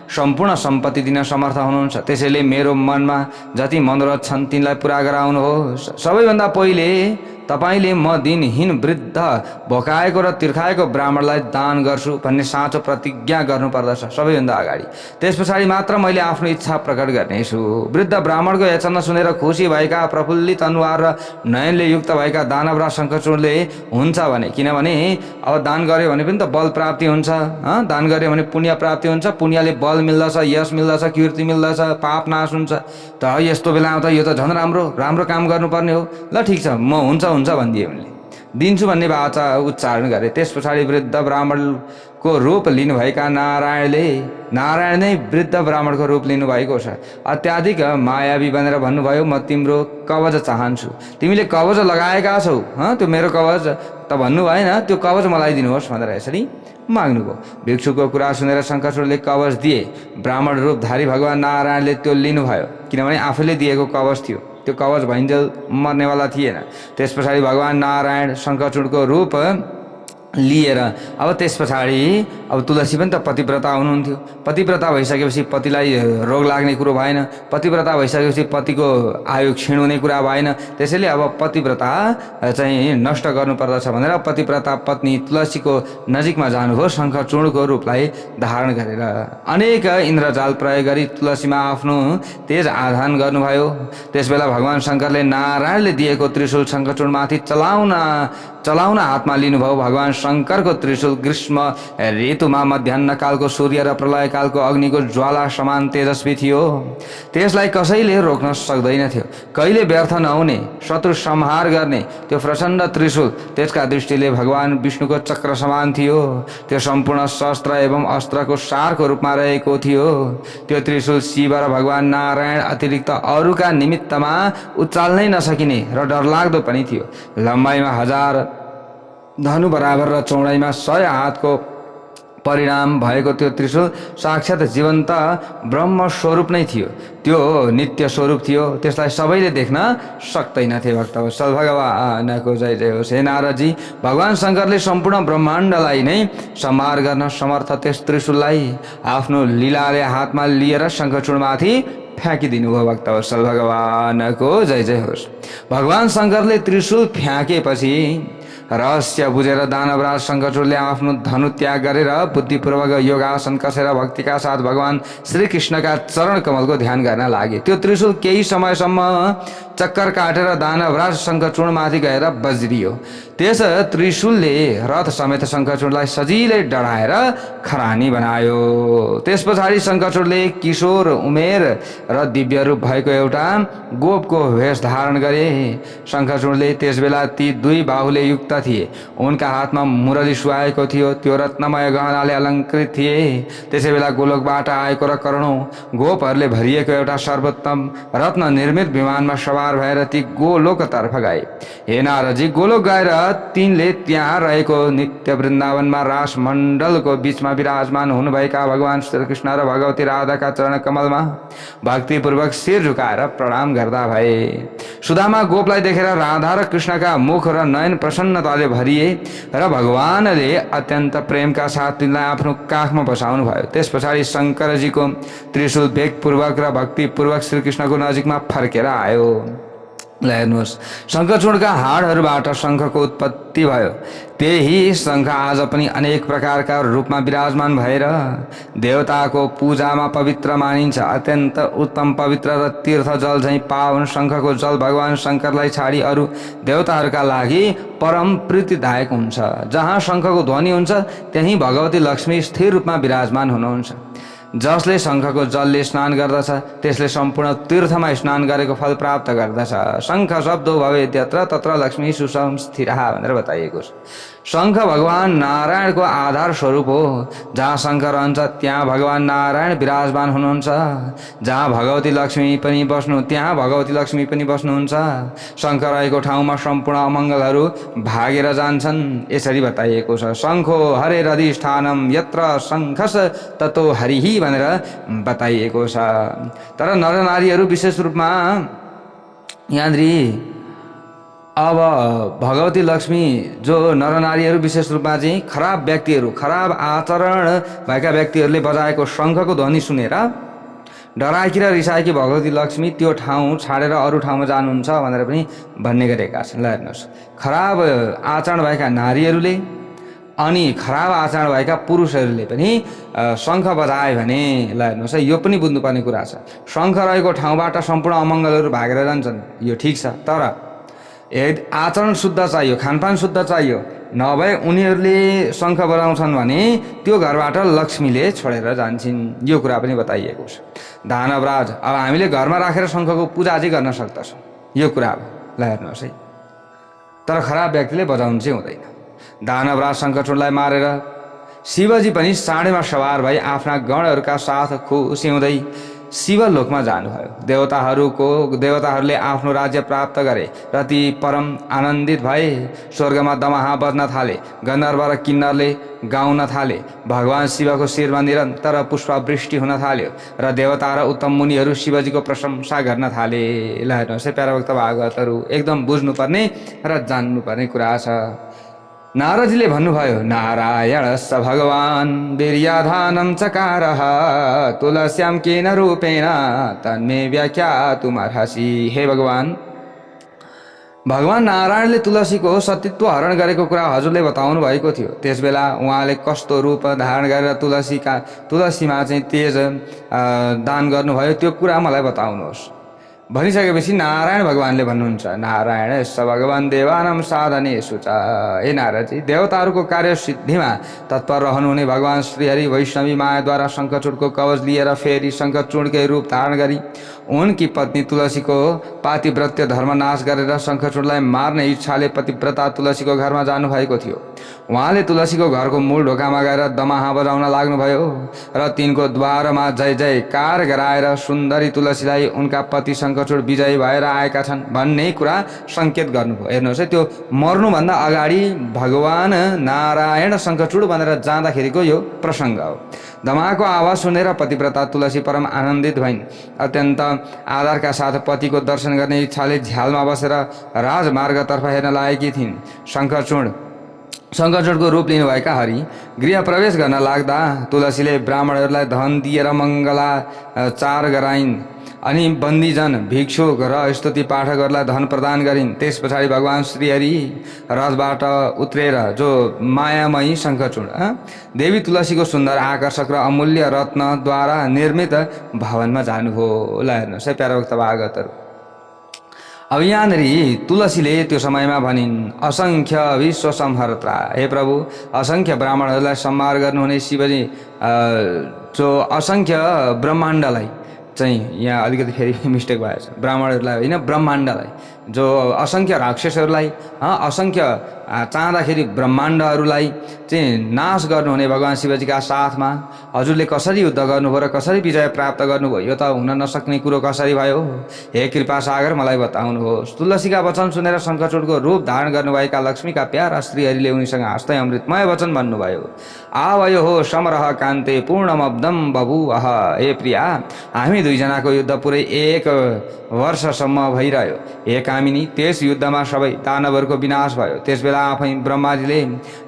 सम्पूर्ण सम्पत्ति दिन समर्थ हुनुहुन्छ, त्यसैले मेरो मनमा जति मनोरथ छन् तिनलाई पुरा गराउनुहोस्। सबैभन्दा पहिले तपाईले म दिनहीन वृद्ध भोकाएको र तिर्खाएको ब्राह्मणलाई दान गर्छु भन्ने साँचो प्रतिज्ञा गर्नुपर्दछ सबैभन्दा अगाडि। त्यस पछाडि मात्र मैले आफ्नो इच्छा प्रकट गर्नेछु। वृद्ध ब्राह्मणको याचना सुनेर खुसी भएका प्रफुल्लित अनुहार र नयनले युक्त भएका दानवराज शङ्करचूडले हुन्छ भने, किनभने अब दान गर्यो भने पनि त बल प्राप्ति हुन्छ, दान गर्यो भने पुण्य प्राप्ति हुन्छ, पुण्यले बल मिल्दछ, यश मिल्दछ, कीर्ति मिल्दछ, पाप नाश हुन्छ। त यस्तो बेलामा त यो त झन् राम्रो काम गर्नुपर्ने हो। ल ठिक छ, म हुन्छ भनिदिए उनले, दिन्छु भन्ने वाचा उच्चारण गरे। त्यस पछाडि वृद्ध ब्राह्मणको रूप लिनुभएका नारायण नै वृद्ध ब्राह्मणको रूप लिनुभएको छ। अत्याधिक मायावी बनेर भन्नुभयो, म तिम्रो कवच चाहन्छु। तिमीले कवच लगाएका छौ, त्यो मेरो कवच त भन्नु भएन, त्यो कवच मलाई दिनुहोस् भनेर यसरी माग्नुभयो। भिक्षुको कुरा सुनेर शङ्करचूडले कवच दिए। ब्राह्मण रूपधारी भगवान नारायणले त्यो लिनुभयो, किनभने आफूले दिएको कवच थियो। त्यो कवच भइन्जेल मर्नेवाला थिएन। त्यस पछाडि भगवान नारायण शङ्करचूडको रूप लिएर अब त्यस पछाडि अब तुलसी पनि त पतिव्रता हुनुहुन्थ्यो। पतिव्रता भइसकेपछि पतिलाई रोग लाग्ने कुरो भएन, पतिव्रता भइसकेपछि पतिको आयु क्षीण हुने कुरा भएन। त्यसैले अब पतिव्रता चाहिँ नष्ट गर्नुपर्दछ भनेर पतिव्रता पत्नी तुलसीको नजिकमा जानुभयो। शङ्करचूडको रूपलाई धारण गरेर अनेक इन्द्रजाल प्रयोग गरी तुलसीमा आफ्नो तेज आधान गर्नुभयो। त्यसबेला भगवान शङ्करले नारायणले दिएको त्रिशूल शङ्करचूडमाथि चलाउन हातमा लिनुभयो। भगवान शङ्करको त्रिशूल ग्रीष्म ऋतुमा मध्याह्न कालको सूर्य र प्रलय कालको अग्निको ज्वाला समान तेजस्वी थियो। त्यसलाई कसैले रोक्न सक्दैन थियो। कहिले व्यर्थ नहुने, शत्रु संहार गर्ने त्यो प्रचण्ड त्रिशूल त्यसका दृष्टिले भगवान विष्णुको चक्र समान थियो। त्यो सम्पूर्ण शस्त्र एवं अस्त्रको सारको रूपमा रहेको थियो। त्यो त्रिशूल शिव र भगवान नारायण अतिरिक्त अरूका निमित्तमा उचाल्नै नसकिने र डरलाग्दो पनि थियो। लम्बाइमा 1000 धनु बराबर र चौडाइमा 100 हातको परिणाम भएको त्यो त्रिशूल साक्षात जीवन्त ब्रह्म स्वरूप नै थियो। त्यो नित्य स्वरूप थियो, त्यसलाई सबैले देख्न सक्दैनथे। भक्तवत्सल भगवानको जय जय होस्। हे नारदजी, भगवान शङ्करले सम्पूर्ण ब्रह्माण्डलाई नै संहार गर्न समर्थ त्यस त्रिशूललाई आफ्नो लीलाले हातमा लिएर शङ्करचूडमाथि फ्याँकिदिनु भयो। भक्तवत्सल भगवानको जय जय होस्। भगवान शङ्करले त्रिशूल फ्याँकेपछि रहस्य बुझेर दानवराज शङ्करचूडले आफ्नो धनु त्याग गरेर बुद्धिपूर्वक योगासन कसेर भक्तिका साथ भगवान श्रीकृष्णका चरण कमलको ध्यान गर्न लागे। त्यो त्रिशूल केही समयसम्म चक्कर काटेर दानवराज शङ्करचूडमाथि गएर बज्रियो। त्यस त्रिशूलले रथ समेत शङ्करचूडलाई सजिलै डढाएर खरानी बनायो। त्यस पछाडि शङ्करचूडले किशोर उमेर र दिव्य रूप भएको एउटा गोपको वेश धारण गरे। शङ्करचूडले त्यसबेला ती 2 बाहुले युक्त थिए। उनका हातमा मुरली सुहाएको थियो, त्यो रत्नमय गहनाले अलङ्कृत थिए। त्यसै बेला गोलोकबाट आएको र करोडौं गोपहरूले भरिएको एउटा सर्वोत्तम रत्न निर्मित विमानमा सवार भएर ती गोलोकतर्फ गए। हे नारदजी, गोलोक गएर तिनले त्यहाँ रहेको नित्य वृन्दावनमा रास मण्डलको बीचमा विराजमान हुनुभएका भगवान श्रीकृष्ण र भगवती राधाका चरण कमलमा भक्तिपूर्वक शिर झुकाएर प्रणाम गर्दा भए। सुदामा गोपलाई देखेर राधा र कृष्णका मुख र नयन प्रसन्नताले भरिए र भगवानले अत्यन्त प्रेमका साथ तिनलाई आफ्नो काखमा बसाउनु भयो। त्यस पछाडि शङ्करजीको त्रिशूल वेगपूर्वक र भक्तिपूर्वक श्रीकृष्णको नजिकमा फर्केर आयो। ल हेर्नुहोस्, शङ्खचूडका हाडहरूबाट शङ्खको उत्पत्ति भयो। त्यही शङ्ख आज पनि अनेक प्रकारका रूपमा विराजमान भएर देवताको पूजामा पवित्र मानिन्छ। अत्यन्त उत्तम पवित्र र तीर्थ जल झैँ पावन शङ्खको जल भगवान शङ्करलाई छाडी अरू देवताहरूका लागि परम प्रीतिदायक हुन्छ। जहाँ शङ्खको ध्वनि हुन्छ त्यहीँ भगवती लक्ष्मी स्थिर रूपमा विराजमान हुनुहुन्छ। जसले शङ्खको जलले स्नान गर्दछ त्यसले सम्पूर्ण तीर्थमा स्नान गरेको फल प्राप्त गर्दछ। शङ्ख शब्दो भवेत् यत्र तत्र लक्ष्मी सुसंस्थिता भनेर बताइएको छ। शङ्ख भगवान नारायणको आधार स्वरूप हो। जहाँ शङ्ख रहन्छ त्यहाँ भगवान नारायण विराजमान हुनुहुन्छ। जहाँ भगवती लक्ष्मी पनि बस्नु त्यहाँ भगवती लक्ष्मी पनि बस्नुहुन्छ। शङ्ख रहेको ठाउँमा सम्पूर्ण अमङ्गलहरू भागेर जान्छन्। यसरी बताइएको छ, शङ्खो हरेरधिष्ठानम यत्र शङ्खस ततो हरिहि भनेर बताइएको छ। तर नरनारीहरू विशेष रूपमा यहाँनिर अब भगवती लक्ष्मी जो नरनारीहरू विशेष रूपमा चाहिँ खराब व्यक्तिहरू, खराब आचरण भएका व्यक्तिहरूले बजाएको शङ्खको ध्वनि सुनेर डराएकी र रिसाएकी भगवती लक्ष्मी त्यो ठाउँ छाडेर अरू ठाउँमा जानुहुन्छ भनेर पनि भन्ने गरेका छन्। ल हेर्नुहोस्, खराब आचरण भएका नारीहरूले अनि खराब आचरण भएका पुरुषहरूले पनि शङ्ख बजाए भने, ल हेर्नुहोस् है, यो पनि बुझ्नुपर्ने कुरा छ। शङ्ख रहेको ठाउँबाट सम्पूर्ण अमङ्गलहरू भागेर जान्छन्, यो ठिक छ। तर आचरण शुद्ध चाहियो, खानपान शुद्ध चाहियो। नभए उनीहरूले शङ्ख बजाउँछन् भने त्यो घरबाट लक्ष्मीले छोडेर जान्छन्। यो कुरा पनि बताइएको छ। दानवराज, अब हामीले घरमा राखेर शङ्खको पूजा चाहिँ गर्न सक्दछौँ, यो कुरा हो। ल हेर्नुहोस् है, तर खराब व्यक्तिले बजाउनु चाहिँ हुँदैन। दानवराज शङ्खचूडलाई मारेर शिवजी पनि साँडेमा सवार भई आफ्ना गणहरूका साथ खुसी हुँदै शिवलोकमा जानुभयो। देवताहरूले आफ्नो राज्य प्राप्त गरे र ती परम आनन्दित भए। स्वर्गमा दमाहा बज्न थाले, गन्धर्व र किन्नरले गाउन थाले। भगवान शिवको शिरमा निरन्तर पुष्पवृष्टि हुन थाल्यो र देवता र उत्तम मुनिहरू शिवजीको प्रशंसा गर्न थाले। ल हेर्नुहोस् है प्याराभक्त भागवतहरू, एकदम बुझ्नुपर्ने र जान्नुपर्ने कुरा छ। नारदजीले भन्नुभयो, नारायणस्य भगवान् वीर्याधानं चकारः तुलस्यां केन रूपेण तन्मे व्याख्यातुमर्हसि। हे भगवान नारायणले तुलसीको सतीत्व हरण गरेको कुरा हजुरले बताउनु भएको थियो। त्यसबेला उहाँले कस्तो रूप धारण गरेर तुलसीमा चाहिँ तेज दान गर्नुभयो त्यो कुरा मलाई बताउनुहोस्। भनिसकेपछि नारायण भगवानले भन्नुहुन्छ, नारायण स भगवान देवानां साधनेषु च। हे नारदजी, देवताहरूको कार्य सिद्धिमा तत्पर रहनुहुने भगवान श्रीहरि वैष्णवी मायाद्वारा शङ्खचूडको कवच लिएर फेरि शङ्खचूडकै रूप धारण गरी उनकी पत्नी तुलसीको पातिव्रत्य धर्म नाश गरेर शङ्खचूडलाई मार्ने इच्छाले पतिव्रता तुलसीको घरमा जानुभएको थियो। उहाँले तुलसीको घरको मूल ढोकामा गएर दमाहा बजाउन लाग्नुभयो र तिनको द्वारमा जय जयकार गराएर सुन्दरी तुलसीलाई उनका पति शङ्खचूड विजयी भएर आएका छन् भन्ने कुरा सङ्केत गर्नुभयो। हेर्नुहोस् है, त्यो मर्नुभन्दा अगाडि भगवान नारायण शङ्खचूड भनेर जाँदाखेरिको यो प्रसङ्ग हो। दमाहाको आवाज सुनेर पतिव्रता तुलसी परम आनन्दित भइन्। अत्यन्त आदरका साथ पतिको दर्शन गर्ने इच्छाले झ्यालमा बसेर राजमार्गतर्फ हेर्न लागेकी थिइन्। शङ्खचूडको रूप लिनुभएका हरि गृह प्रवेश गर्न लाग्दा तुलसीले ब्राह्मणहरूलाई धन दिएर मङ्गलाचार गराइन् अनि बन्दीजन, भिक्षुक र स्तुति पाठकहरूलाई धन प्रदान गरिन्। त्यस पछाडि भगवान श्रीहरि रथबाट उत्रेर जो मायामयी शङ्खचूड देवी तुलसीको सुन्दर आकर्षक र अमूल्य रत्नद्वारा निर्मित भवनमा जानुभयो। ल हेर्नुहोस् है प्याराभक्त भागवतहरू, अब यहाँनिर तुलसीले त्यो समयमा भनिन्, असङ्ख्य विश्व संहर्ता, हे प्रभु असङ्ख्य ब्राह्मणहरूलाई संहार गर्नुहुने शिवजी जो असङ्ख्य ब्रह्माण्डलाई चाहिँ, यहाँ अलिकति फेरि मिस्टेक भएछ, ब्राह्मणहरूलाई होइन ब्रह्माण्डलाई, जो असङ्ख्य राक्षसहरूलाई असङ्ख्य चाहँदाखेरि ब्रह्माण्डहरूलाई चाहिँ नाश गर्नुहुने भगवान शिवजीका साथमा हजुरले कसरी युद्ध गर्नुभयो र कसरी विजय प्राप्त गर्नुभयो, यो त हुन नसक्ने कुरो कसरी भयो? हे कृपा सागर मलाई बताउनुहोस्। तुलसीका वचन सुनेर शङ्खचूडको रूप धारण गर्नुभएका लक्ष्मीका प्यारा श्रीहरिले उनीसँग हाँस्दै अमृतमय वचन भन्नुभयो, आवयो हो समरह कान्ते पूर्णमब्दम बभुवः। हे प्रिया, हामी दुईजनाको युद्ध पुरै 1 वर्षसम्म भइरह्यो। हे कामिनी, त्यस युद्धमा सबै दानवहरूको विनाश भयो। त्यसबेला त्यसबेला आफै ब्रह्माजीले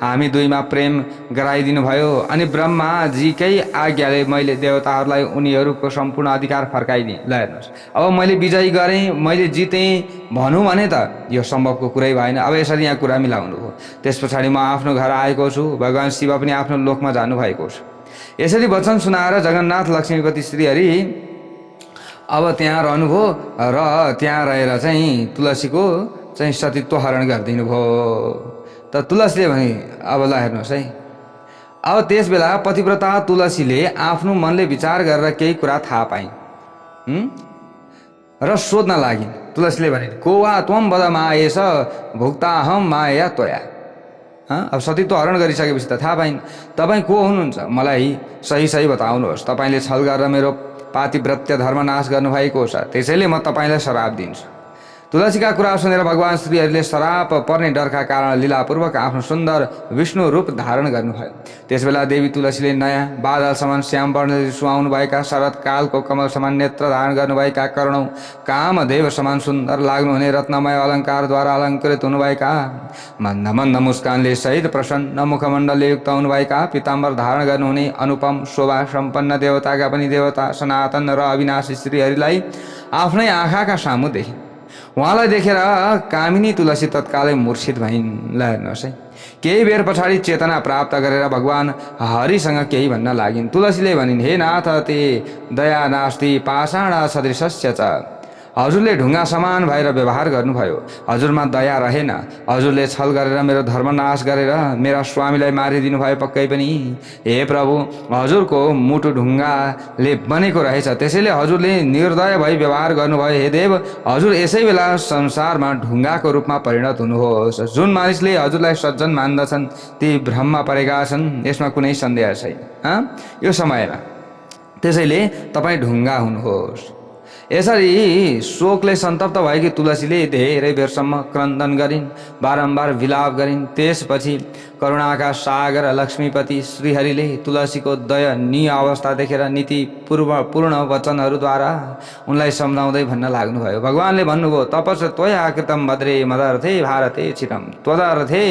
हामी दुईमा प्रेम गराइदिनु भयो अनि ब्रह्माजीकै आज्ञाले मैले देवताहरूलाई उनीहरूको सम्पूर्ण अधिकार फर्काइदिएँ। ल हेर्नुहोस्, अब मैले विजय गरेँ, मैले जितेँ भनौँ भने त यो सम्भवको कुरै भएन। अब यसरी यहाँ कुरा मिलाउनु हो। त्यस पछाडि म आफ्नो घर आएको छु, भगवान् शिव पनि आफ्नो लोकमा जानुभएको छ। यसरी वचन सुनाएर जगन्नाथ लक्ष्मीपति श्रीहरि अब त्यहाँ रहनुभयो र त्यहाँ रहेर चाहिँ तुलसीको चाहिँ सतीत्व हरण गरिदिनु भयो। त तुलसीले भने अब ल हेर्नुहोस् है, अब त्यस बेला पतिव्रता तुलसीले आफ्नो मनले विचार गरेर केही कुरा थाहा पाइन् र सोध्न लागिन्। तुलसीले भने को वा त्वम वद मायेश भुक्ताहम माया त्वया। अब सतीत्व हरण गरिसकेपछि त थाहा पाइन्। तपाईँ को हुनुहुन्छ, मलाई सही सही बताउनुहोस्। तपाईँले छल गरेर मेरो पातिव्रत्य धर्मनाश गर्नुभएको छ, त्यसैले म तपाईँलाई श्राप दिन्छु। तुलसीका कुरा सुनेर भगवान् श्रीहरिले श्राप पर्ने डरका कारण लीलापूर्वक आफ्नो सुन्दर विष्णु रूप धारण गर्नुभयो। त्यसबेला देवी तुलसीले नयाँ बादल समान श्याम वर्णले सुहाउनुभएका शरतकालको कमल समान नेत्र धारण गर्नुभएका करुणौं कामदेव समान सुन्दर लाग्नुहुने रत्नमय अलङ्कारद्वारा अलङ्कृत हुनुभएका मन्द मन्द मुस्कानले सहित प्रसन्न मुखमण्डलले युक्त हुनुभएका पीताम्बर धारण गर्नुहुने अनुपम शोभा सम्पन्न देवताका पनि देवता सनातन र अविनाशी श्रीहरिलाई आफ्नै आँखाका सामु देखे। उहाँलाई देखेर कामिनी तुलसी तत्कालै मूर्छित भइन्। ल हेर्नुहोस् है, केही बेर पछाडि चेतना प्राप्त गरेर भगवान् हरिसँग केही भन्न लागिन्। तुलसीले भनिन्, हे नाथ ते दया नास्ति पाषाण सदृशस्य च। हजुरले ढुङ्गा समान भएर व्यवहार गर्नुभयो, हजुरमा दया रहेन। हजुरले छल गरेर मेरो धर्मनाश गरेर मेरा स्वामीलाई मारिदिनु भयो पक्कै पनि। हे प्रभु, हजुरको मुटु ढुङ्गाले बनेको रहेछ, त्यसैले हजुरले निर्दय भई व्यवहार गर्नुभयो। हे देव, हजुर यसै बेला संसारमा ढुङ्गाको रूपमा परिणत हुनुहोस्। जुन मानिसले हजुरलाई सज्जन मान्दछन् ती भ्रममा परेका छन्, यसमा कुनै सन्देह छैन यो समयमा। त्यसैले तपाईँ ढुङ्गा हुनुहोस्। यसरी शोकले सन्तप्त भएकी तुलसीले धेरै बेरसम्म क्रन्दन गरिन्, बारम्बार विलाप गरिन्। त्यसपछि करुणाका सागर लक्ष्मीपति श्रीहरिले तुलसीको दयनीय अवस्था देखेर नीति पूर्ण वचनहरूद्वारा उनलाई सम्झाउँदै भन्न लाग्नुभयो। भगवानले भन्नुभयो, तपस् त्वया कृतं भद्रे मदर्थे भारते चिरम त्वदर्थे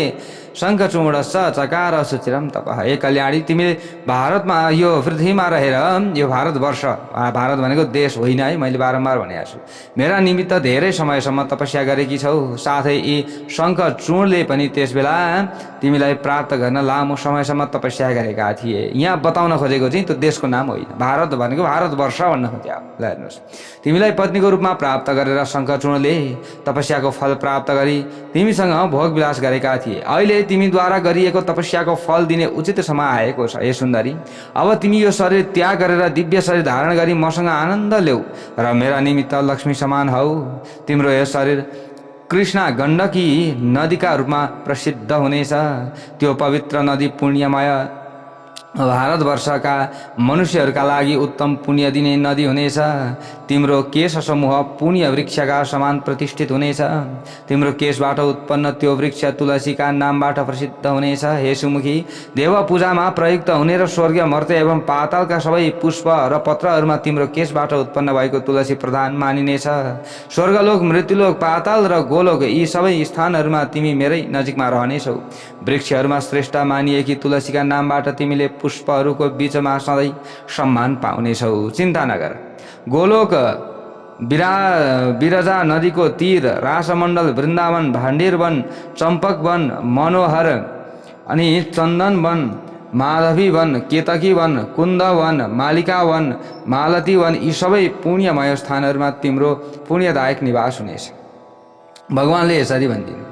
शङ्खचूडश्च चकार सुचिरम तपः। हे कल्याणी, तिमीले भारतमा यो पृथ्वीमा रहेर यो भारतवर्ष, भारत भनेको देश होइन है, मैले बारम्बार भनेको छु, मेरा निमित्त धेरै समयसम्म तपस्या गरेकी छौ। साथै यी शङ्खचूडले पनि त्यसबेला तिमीलाई प्राप्त गर्न लामो समयसम्म तपस्या गरेका थिए। यहाँ बताउन खोजेको चाहिँ त्यो देशको नाम होइन, भारत भनेको भारतवर्ष भन्न खोज्या। ल हेर्नुहोस्, तिमीलाई पत्नीको रूपमा प्राप्त गरेर शङ्खचूडले तपस्याको फल प्राप्त गरी तिमीसँग भोग विलास गरेका थिए। अहिले तिमीद्वारा गरिएको तपस्याको फल दिने उचित समय आएको छ। हे सुन्दरी, अब तिमी यो शरीर त्याग गरेर दिव्य शरीर धारण गरी मसँग आनन्द ल्याऊ र मेरा निमित्त लक्ष्मी समान हौ। तिम्रो यो शरीर कृष्णा गण्डकी नदीका रूपमा प्रसिद्ध हुनेछ। त्यो पवित्र नदी पुण्यमय भारतवर्षका मनुष्यहरूका लागि उत्तम पुण्य दिने नदी हुनेछ। तिम्रो केश समूह पुण्य वृक्षका समान प्रतिष्ठित हुनेछ। तिम्रो केशबाट उत्पन्न त्यो वृक्ष तुलसीका नामबाट प्रसिद्ध हुनेछ। हे सुमुखी, देव पूजामा प्रयुक्त हुने र स्वर्गीय मर्त्य एवं पातालका सबै पुष्प र पत्रहरूमा तिम्रो केशबाट उत्पन्न भएको तुलसी प्रधान मानिनेछ। स्वर्गलोक, मृत्युलोक, पाताल र गोलोक यी सबै स्थानहरूमा तिमी मेरै नजिकमा रहनेछौ। वृक्षहरूमा श्रेष्ठ मानिएकी तुलसीका नामबाट तिमीले पुष्पहरूको बीचमा सधैँ सम्मान पाउनेछौ। चिन्ता नगर। गोलोक, बिरजा नदीको तीर, रासमण्डल, वृन्दावन, भाण्डीर वन, चम्पक वन, मनोहर अनि चन्दन वन, माधवी वन, केतकी वन, कुन्द वन, मालिका वन, मालती वन यी सबै पुण्यमय स्थानहरूमा तिम्रो पुण्यदायक निवास हुनेछ। भगवानले यसरी भनिदिनु।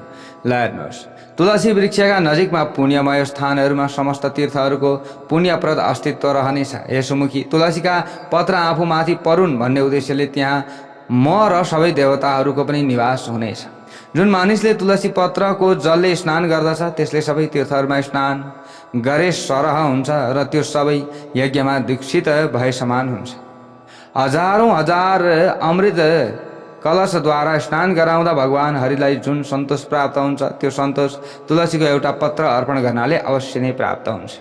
ल हेर्नुहोस्, तुलसी वृक्षका नजिकमा पुण्यमय स्थानहरूमा समस्त तीर्थहरूको पुण्यप्रद अस्तित्व रहनेछ। हे सुमुखी, तुलसीका पत्र आफूमाथि परुन् भन्ने उद्देश्यले त्यहाँ म र सबै देवताहरूको पनि निवास हुनेछ। जुन मानिसले तुलसी पत्रको जलले स्नान गर्दछ त्यसले सबै तीर्थहरूमा स्नान गरे सरह हुन्छ र त्यो सबै यज्ञमा दीक्षित भए समान हुन्छ। हजारौं हजार अमृत कलशद्वारा स्नान गराउँदा भगवान हरिलाई जुन सन्तोष प्राप्त हुन्छ त्यो सन्तोष तुलसीको एउटा पत्र अर्पण गर्नाले अवश्य नै प्राप्त हुन्छ।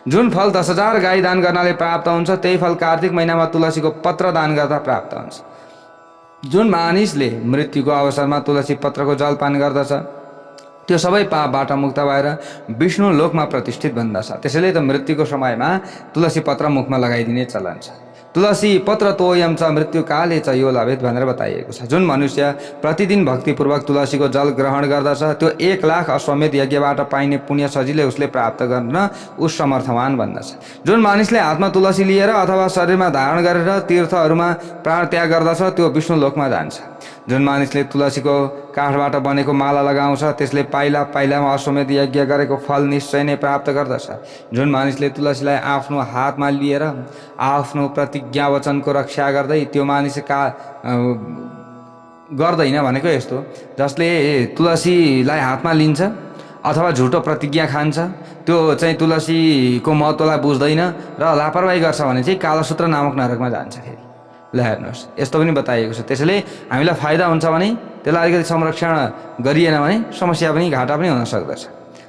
जुन फल 10,000 गाई दान गर्नाले प्राप्त हुन्छ त्यही फल कार्तिक महिनामा तुलसीको पत्र दान गर्दा प्राप्त हुन्छ। जुन मानिसले मृत्युको अवसरमा तुलसी पत्रको जलपान गर्दछ त्यो सबै पापबाट मुक्त भएर विष्णु लोकमा प्रतिष्ठित बन्दछ। त्यसैले त मृत्युको समयमा तुलसी पत्र मुखमा लगाइदिने चलन छ। तुलसी पत्र तोयम च मृत्यु काले च यो लभेत भनेर बताइएको छ। जुन मनुष्य प्रतिदिन भक्तिपूर्वक तुलसीको जल ग्रहण गर्दछ त्यो 1,00,000 अश्वमेध यज्ञबाट पाइने पुण्य सजिलै उसले प्राप्त गर्न उस समर्थवान बन्दछ। जुन मानिसले हातमा तुलसी लिएर अथवा शरीरमा धारण गरेर तीर्थहरूमा प्राण त्याग गर्दछ त्यो विष्णु लोकमा जान्छ। जुन मानिसले तुलसीको काठबाट बनेको माला लगाउँछ त्यसले पाइला पाइलामा अश्वमेध यज्ञ गरेको फल निश्चय नै प्राप्त गर्दछ। जुन मानिसले तुलसीलाई आफ्नो हातमा लिएर आफ्नो प्रतिज्ञा वचनको रक्षा गर्दै त्यो मानिस गर्दैन भनेको यस्तो, जसले तुलसीलाई हातमा लिन्छ अथवा झुटो प्रतिज्ञा खान्छ त्यो चाहिँ तुलसीको महत्त्वलाई बुझ्दैन र लापरवाही गर्छ भने चाहिँ कालसूत्र नामक नरकमा जान्छ। फेरि ल हेर्नुहोस्, यस्तो पनि बताइएको छ। त्यसैले हामीलाई फाइदा हुन्छ भने त्यसलाई अलिकति संरक्षण गरिएन भने समस्या पनि घाटा पनि हुन सक्दछ।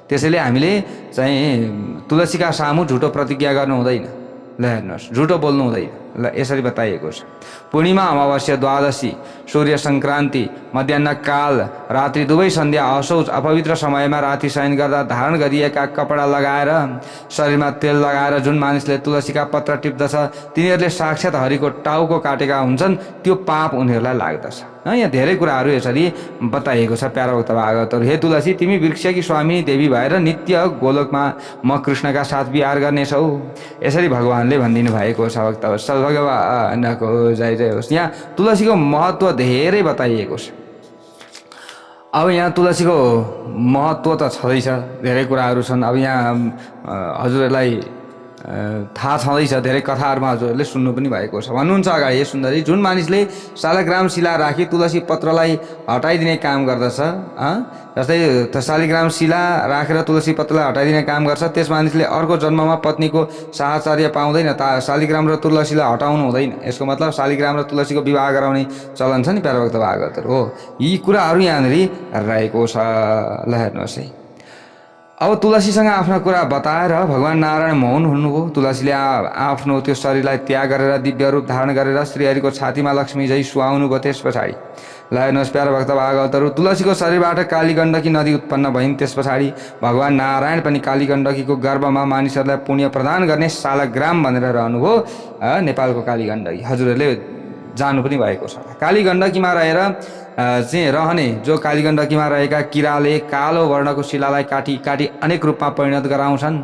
त्यसैले हामीले चाहिँ तुलसीका सामु झुटो प्रतिज्ञा गर्नु हुँदैन। ल हेर्नुहोस्, झुटो बोल्नु हुँदैन। ल यसरी बताइएको छ। पूर्णिमा, अमावास्या, द्वादशी, सूर्य सङ्क्रान्ति, मध्याह्न काल, रात्रि दुवै सन्ध्या, असौच अपवित्र समयमा राति शयन गर्दा धारण गरिएका कपडा लगाएर शरीरमा तेल लगाएर जुन मानिसले तुलसीका पत्र टिप्दछ तिनीहरूले साक्षात् हरिको टाउको काटेका हुन्छन्, त्यो पाप उनीहरूलाई लाग्दछ। यहाँ धेरै कुराहरू यसरी बताइएको छ। प्यारा भक्त भागवतहरू, हे तुलसी तिमी वृक्षकी स्वामी देवी भएर नित्य गोलोकमा म कृष्णका साथ विहार गर्नेछौ, यसरी भगवानले भनिदिनु भएको छ। भक्तवत्सल भगवानको जय जय होस्। यहाँ तुलसीको महत्त्व धेरै बताइएको छ। अब यहाँ तुलसीको महत्त्व त छँदैछ, धेरै कुराहरू छन्। अब यहाँ हजुरहरूलाई थाहा छँदैछ, धेरै कथाहरूमा हजुरहरूले सुन्नु पनि भएको छ। भन्नुहुन्छ अगाडि, हे सुन्दरी, जुन मानिसले शालिग्राम शिला राखी तुलसी पत्रलाई हटाइदिने काम गर्दछ, जस्तै शालिग्राम शिला राखेर तुलसी पत्रलाई हटाइदिने काम गर्छ, त्यस मानिसले अर्को जन्ममा पत्नीको साहचर्य पाउँदैन। शालिग्राम र तुलसीलाई हटाउनु हुँदैन। यसको मतलब शालिग्राम र तुलसीको विवाह गराउने चलन छ नि प्यारा भक्त भागवतहरू हो। यी कुराहरू यहाँनिर रहेको छ। ल हेर्नुहोस् है, अब तुलसीसँग आफ्ना कुरा बताएर भगवान नारायण मौन हुनुभयो। तुलसीले आफ्नो त्यो शरीरलाई त्याग गरेर दिव्य रूप धारण गरेर श्रीहरिको छातीमा लक्ष्मी झै सुहाउनु भयो। त्यस पछाडि ल हेर्नुहोस् प्यारा भक्त भागवतहरू, तुलसीको शरीरबाट काली गण्डकी नदी उत्पन्न भइन्। त्यस पछाडि भगवान नारायण पनि काली गण्डकीको गर्भमा मानिसहरूलाई पुण्य प्रदान गर्ने शालग्राम भनेर रहनुभयो। नेपालको काली गण्डकी हजुरहरूले जानु पनि भएको छ। काली गण्डकीमा रहेर चाहिँ रहने जो काली गण्डकीमा रहेका किराले कालो वर्णको शिलालाई काटी काटी अनेक रूपमा परिणत गराउँछन्।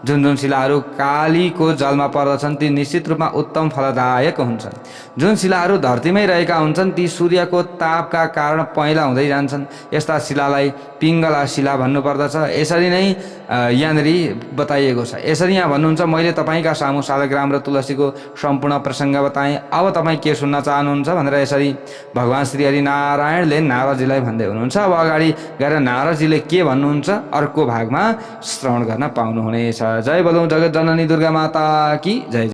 जुन जुन शिलाहरू कालीको जलमा पर्दछन् ती निश्चित रूपमा उत्तम फलदायक हुन्छन्। जुन शिलाहरू धरतीमै रहेका हुन्छन् ती सूर्यको तापका कारण पहेँला हुँदै जान्छन्। यस्ता शिलालाई पिङ्गला शिला भन्नुपर्दछ। यसरी नै यहाँनिर बताइएको छ। यसरी यहाँ भन्नुहुन्छ, मैले तपाईँका सामु शालग्राम र तुलसीको सम्पूर्ण प्रसङ्ग बताएँ, अब तपाईँ के सुन्न चाहनुहुन्छ भनेर यसरी भगवान श्रीहरि नारायणले नारदजीलाई भन्दै हुनुहुन्छ। अब अगाडि गएर नारदजीले के भन्नुहुन्छ अर्को भागमा श्रवण गर्न पाउनुहुनेछ। जय बोलौँ जगत जननी दुर्गा माता की जय।